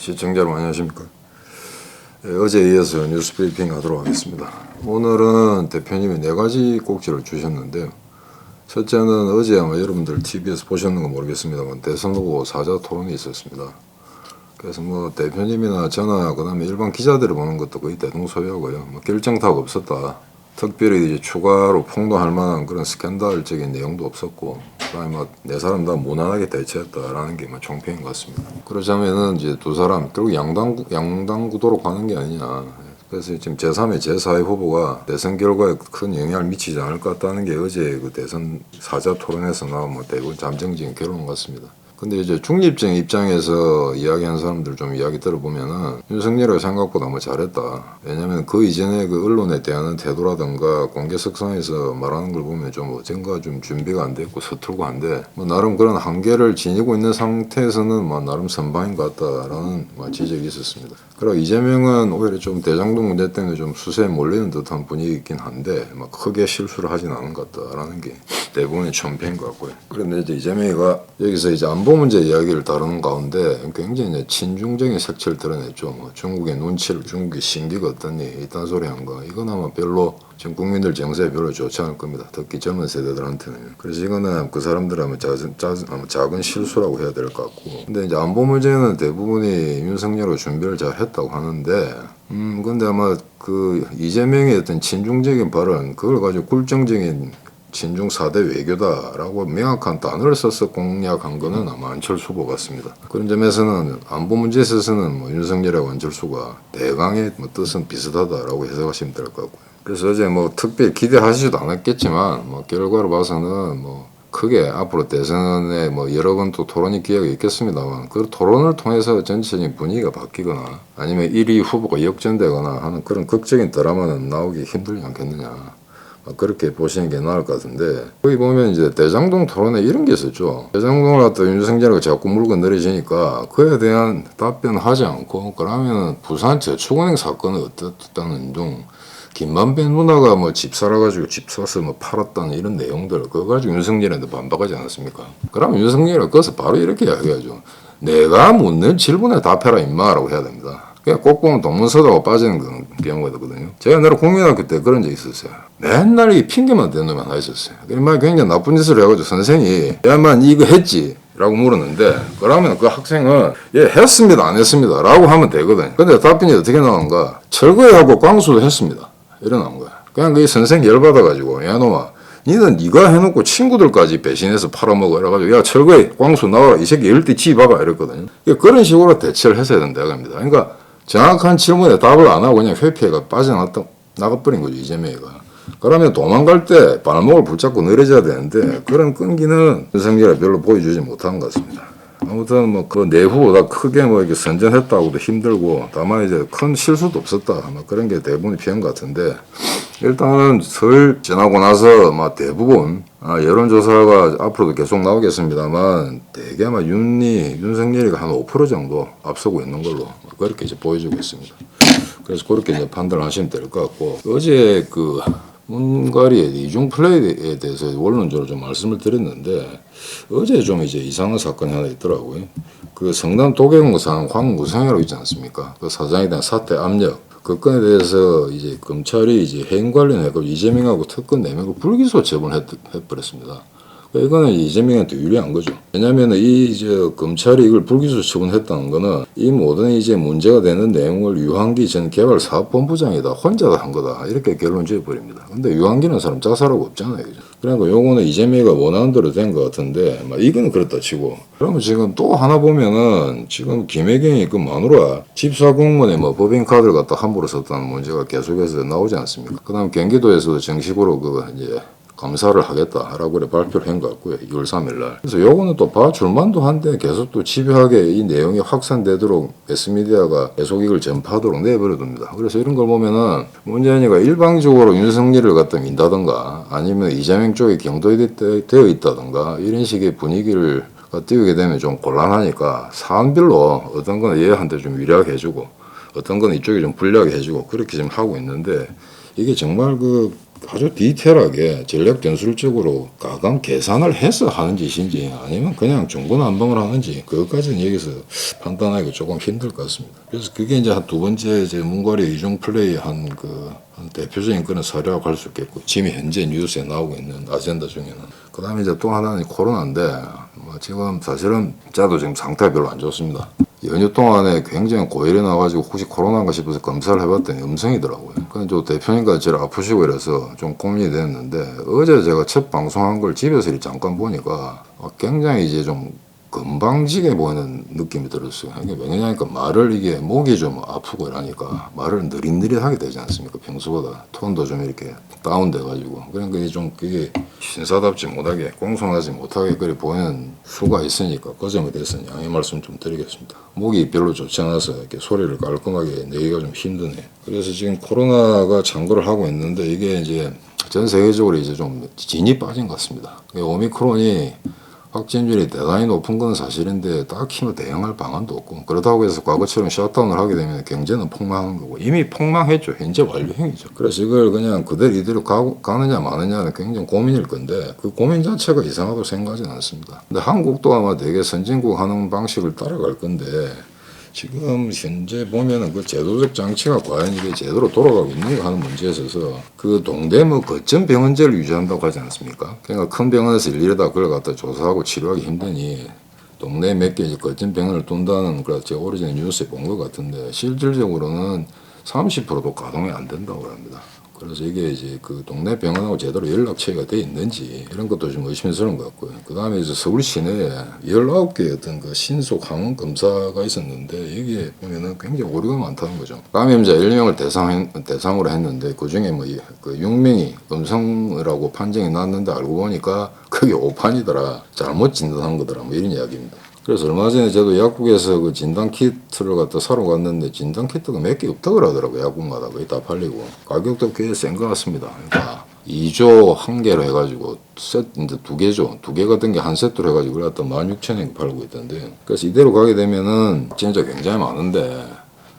시청자 여러분 안녕하십니까. 어제에 이어서 뉴스 브리핑 하도록 하겠습니다. 오늘은 대표님이 4가지 꼭지를 주셨는데요. 첫째는 어제 아마 여러분들 TV에서 보셨는가 모르겠습니다만 대선 후보 사자 토론이 있었습니다. 그래서 뭐 대표님이나 저나 그다음에 일반 기자들이 보는 것도 거의 대동소이하고요. 뭐 결정타가 없었다. 특별히 이제 추가로 폭로할 만한 그런 스캔들적인 내용도 없었고, 그다음에 뭐 네 사람 다 무난하게 대처했다라는 게 뭐 총평인 것 같습니다. 그러자면은 이제 두 사람 결국 양당 구도로 가는 게 아니냐. 그래서 지금 제3의 제4의 후보가 대선 결과에 큰 영향을 미치지 않을 것 같다는 게 어제 그 대선 사자 토론에서 나온 뭐 대부분 잠정적인 결론 같습니다. 근데 이제 중립적인 입장에서 이야기한 사람들 좀 이야기 들어보면은 윤석열이가 생각보다 뭐 잘했다. 왜냐면 그 이전에 그 언론에 대한 태도라든가 공개석상에서 말하는 걸 보면 좀 어젠가 좀 준비가 안 됐고 서툴고 한데 뭐 나름 그런 한계를 지니고 있는 상태에서는 뭐 나름 선방인 것 같다라는 뭐 지적이 있었습니다. 그리고 이재명은 오히려 좀 대장동 문제 때문에 좀 수세에 몰리는 듯한 분위기이긴 한데 뭐 크게 실수를 하진 않은 것 같다라는 게 대부분의 총평인 것 같고요. 그런데 이제 이재명이가 여기서 이제 안보 문제 이야기를 다루는 가운데 굉장히 이제 친중적인 색채를 드러냈죠. 뭐 중국의 눈치를 중국의 신기가 어떠니 이딴 소리 한 거. 이건 아마 별로 지금 국민들 정세에 별로 좋지 않을 겁니다. 특히 젊은 세대들한테는. 그래서 이거는 그 사람들은 작은 실수라고 해야 될 것 같고. 근데 이제 안보 문제는 대부분이 윤석열로 준비를 잘 했다고 하는데, 근데 아마 그 이재명의 어떤 친중적인 발언, 그걸 가지고 굴정적인 친중 4대 외교다라고 명확한 단어를 써서 공략한 거는 아마 안철수 후보 같습니다. 그런 점에서는 안보 문제에 있어서는 뭐 윤석열하고 안철수가 대강의 뭐 뜻은 비슷하다라고 해석하시면 될 것 같고요. 그래서 어제 뭐 특별히 기대하시지도 않았겠지만 뭐 결과로 봐서는 뭐 크게 앞으로 대선에 뭐 여러 번 또 토론이 기회가 있겠습니다만 그 토론을 통해서 전체적인 분위기가 바뀌거나 아니면 1위 후보가 역전되거나 하는 그런 극적인 드라마는 나오기 힘들지 않겠느냐. 그렇게 보시는 게 나을 것 같은데, 거기 보면 이제 대장동 토론에 이런 게 있었죠. 대장동을 갖다 윤석열이가 자꾸 물고 늘어지니까 그에 대한 답변하지 않고, 그러면 부산 저축은행 사건은 어떻다는 둥, 김만배 누나가 뭐 집 살아가지고 집 사서 뭐 팔았다는 이런 내용들, 그거 가지고 윤석열한테 반박하지 않았습니까? 그러면 윤석열이 거기서 바로 이렇게 이야기하죠. 내가 묻는 질문에 답해라 임마라고 해야 됩니다. 그냥 꼭 보면 동문서다가 빠지는 그런 경우가 있거든요. 제가 내가 국민학교 때 그런 적 있었어요. 맨날 이 핑계만 대는 놈이 하나 있었어요. 그러니까 굉장히 나쁜 짓을 해가지고 선생이 야만 이거 했지? 라고 물었는데 그러면 그 학생은 예 했습니다 안 했습니다 라고 하면 되거든요. 근데 답변이 어떻게 나오는가? 철거하고 광수도 했습니다. 이래 나온 거야. 그냥 그 선생 열받아가지고 야 놈아 니는 네가 해놓고 친구들까지 배신해서 팔아먹어 이래가지고 야 철거해 광수 나와라 이 새끼 열대 지박아 이랬거든요. 그런 식으로 대처를 했어야 된다 겁니다. 그러니까 정확한 질문에 답을 안 하고 그냥 회피해가 나가버린 거죠, 이재명이가. 그러면 도망갈 때 발목을 붙잡고 늘어져야 되는데 그런 끈기는 윤석열이 별로 보여주지 못한 것 같습니다. 아무튼 뭐 그 내후보다 크게 뭐 이렇게 선전했다고도 힘들고 다만 이제 큰 실수도 없었다. 뭐 그런 게 대부분이 피한 것 같은데 일단은 설 지나고 나서 뭐 대부분 여론조사가 앞으로도 계속 나오겠습니다만 대개 아마 윤석열이가 한 5% 정도 앞서고 있는 걸로 그렇게 이제 보여지고 있습니다. 그래서 그렇게 이제 판단을 하시면 될 것 같고 어제 그 문가리의 이중 플레이에 대해서 원론적으로 좀 말씀을 드렸는데 어제 좀 이제 이상한 사건이 하나 있더라고요. 그 성남 도경무상 황무성이라고 있지 않습니까? 그 사장에 대한 사퇴 압력 그 건에 대해서 이제 검찰이 이제 해임 관련해서 이재명하고 특권 4명을 불기소 처분해버렸습니다. 이거는 이재명한테 유리한 거죠. 왜냐면은 검찰이 이걸 불기소 처분했다는 거는 이 모든 이제 문제가 되는 내용을 유한기 전 개발사업본부장이다 혼자 한 거다 이렇게 결론 지어버립니다. 근데 유한기는 사람 자살하고 없잖아요. 그죠? 그러니까 요거는 이재명이 원하는 대로 된 것 같은데 이거는 그렇다 치고 그러면 지금 또 하나 보면은 지금 김혜경이 그 마누라 집사 공무원의 뭐 법인카드를 갖다 함부로 썼다는 문제가 계속해서 나오지 않습니까? 그다음 경기도에서도 정식으로 이제 감사를 하겠다라고 그래 발표를 한 것 같고요. 2월 3일 날. 그래서 요거는 또 봐줄만도 한데 계속 또 집요하게 이 내용이 확산되도록 매스미디어가 계속 이걸 전파하도록 내버려둡니다. 그래서 이런 걸 보면은 문재인이가 일방적으로 윤석열을 갖다 민다든가 아니면 이재명 쪽에 경도되어 있다든가 이런 식의 분위기를 띄우게 되면 좀 곤란하니까 사안별로 어떤 거는 얘한테 좀 유리하게 해주고 어떤 거는 이쪽에 좀 불리하게 해주고 그렇게 지금 하고 있는데 이게 정말 아주 디테일하게 전략 전술적으로 가감 계산을 해서 하는 짓인지 아니면 그냥 중구난방을 하는지 그것까지는 여기서 판단하기가 조금 힘들 것 같습니다. 그래서 그게 이제 한 두 번째 이제 문거리 이중 플레이 한 대표적인 그런 사례라고 할 수 있겠고 지금 현재 뉴스에 나오고 있는 아젠다 중에는 그다음에 이제 또 하나는 코로나인데 뭐 지금 사실은 저도 지금 상태가 별로 안 좋습니다. 연휴 동안에 굉장히 고열이 나가지고 혹시 코로나인가 싶어서 검사를 해봤더니 음성이더라고요. 그래서 저 대표님과 제일 아프시고 이래서 좀 고민이 됐는데 어제 제가 첫 방송한 걸 집에서 잠깐 보니까 굉장히 이제 좀 건방지게 보이는 느낌이 들었어요. 이게 왜냐니까 말을 이게 목이 좀 아프고 이러니까 말을 느릿느릿하게 되지 않습니까? 평소보다 톤도 좀 이렇게 다운돼가지고 그러니까 이게 좀 그게 신사답지 못하게 공손하지 못하게 그래 보이는 수가 있으니까 그 점에 대해서는 양해 말씀 좀 드리겠습니다. 목이 별로 좋지 않아서 이렇게 소리를 깔끔하게 내기가 좀 힘드네. 그래서 지금 코로나가 창궐을 하고 있는데 이게 이제 전 세계적으로 이제 좀 진이 빠진 것 같습니다. 오미크론이 확진율이 대단히 높은 건 사실인데 딱히 뭐 대응할 방안도 없고 그렇다고 해서 과거처럼 셧다운을 하게 되면 경제는 폭망하는 거고 이미 폭망했죠. 현재 완료형이죠. 그래서 이걸 그냥 그대로 이대로 가느냐 마느냐는 굉장히 고민일 건데 그 고민 자체가 이상하다고 생각하지는 않습니다. 근데 한국도 아마 되게 선진국 하는 방식을 따라갈 건데 지금 현재 보면은 그 제도적 장치가 과연 이게 제대로 돌아가고 있는가 하는 문제에 있어서 그 동대문 거점 병원제를 유지한다고 하지 않습니까? 그러니까 큰 병원에서 일일이 다 그걸 갖다 조사하고 치료하기 힘드니 동네 몇 개 거점 병원을 둔다는 걸 제가 오래전에 뉴스에 본 것 같은데 실질적으로는 30%도 가동이 안 된다고 합니다. 그래서 이게 이제 그 동네 병원하고 제대로 연락처가 돼 있는지 이런 것도 좀 의심스러운 것 같고요. 그 다음에 이제 서울 시내에 19개의 어떤 그 신속 항원 검사가 있었는데 이게 보면은 굉장히 오류가 많다는 거죠. 감염자 1명을 대상으로 했는데 그 중에 뭐 그 6명이 음성이라고 판정이 났는데 알고 보니까 그게 오판이더라. 잘못 진단한 거더라. 뭐 이런 이야기입니다. 그래서 얼마 전에 저도 약국에서 그 진단키트를 갖다 사러 갔는데 진단키트가 몇 개 없다고 그러더라고요. 약국마다 거의 다 팔리고 가격도 꽤 센 것 같습니다. 그러니까 2조 한 개로 해가지고 이제 2개죠. 2개가 든 게 한 세트로 해가지고 그래 갖다 16,000원 팔고 있던데 그래서 이대로 가게 되면은 진짜 굉장히 많은데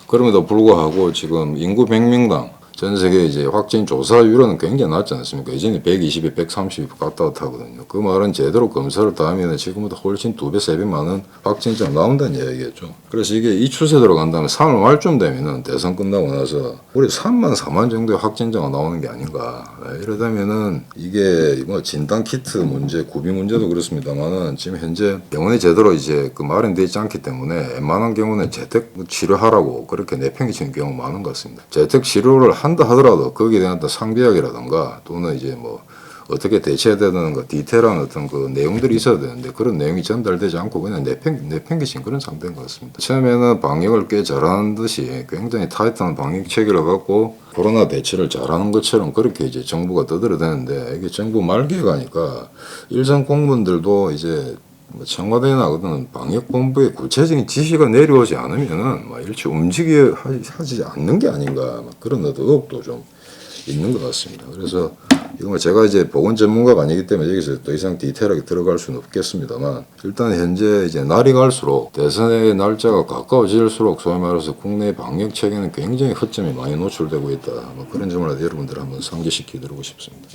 그럼에도 불구하고 지금 인구 100명당 전 세계 이제 확진 조사율은 굉장히 낮지 않습니까? 예전에 120에 130이 갔다 왔다 하거든요. 그 말은 제대로 검사를 다 하면 지금보다 훨씬 2배, 3배 많은 확진자가 나온다는 이야기겠죠. 그래서 이게 이 추세대로 간다면 3월 말쯤 되면은 대선 끝나고 나서 우리 3만, 4만 정도의 확진자가 나오는 게 아닌가. 이러다면은 이게 뭐 진단키트 문제, 구비 문제도 그렇습니다만은 지금 현재 병원이 제대로 이제 그 마련되어 있지 않기 때문에 웬만한 경우는 재택 치료하라고 그렇게 내팽개치는 경우가 많은 것 같습니다. 재택 치료를 한다 하더라도 거기에 대한 상비약이라든가 또는 이제 뭐 어떻게 대처해야 되는가 디테일한 어떤 그 내용들이 있어야 되는데 그런 내용이 전달되지 않고 그냥 내팽개친 그런 상태인 것 같습니다. 처음에는 방역을 꽤 잘하는 듯이 굉장히 타이트한 방역 체계를 갖고 코로나 대처를 잘하는 것처럼 그렇게 이제 정부가 떠들어대는데 이게 정부 말기에 가니까 일선 공무원들도 이제 청와대나 어떤 방역본부의 구체적인 지시가 내려오지 않으면은 일체 움직이지 않는 게 아닌가 그런 의혹도 좀 있는 것 같습니다. 그래서 이거 제가 이제 보건 전문가가 아니기 때문에 여기서 더 이상 디테일하게 들어갈 수는 없겠습니다만 일단 현재 이제 날이 갈수록 대선의 날짜가 가까워질수록 소위 말해서 국내 방역 체계는 굉장히 허점이 많이 노출되고 있다. 그런 점을 여러분들 한번 상기시켜 드리고 싶습니다.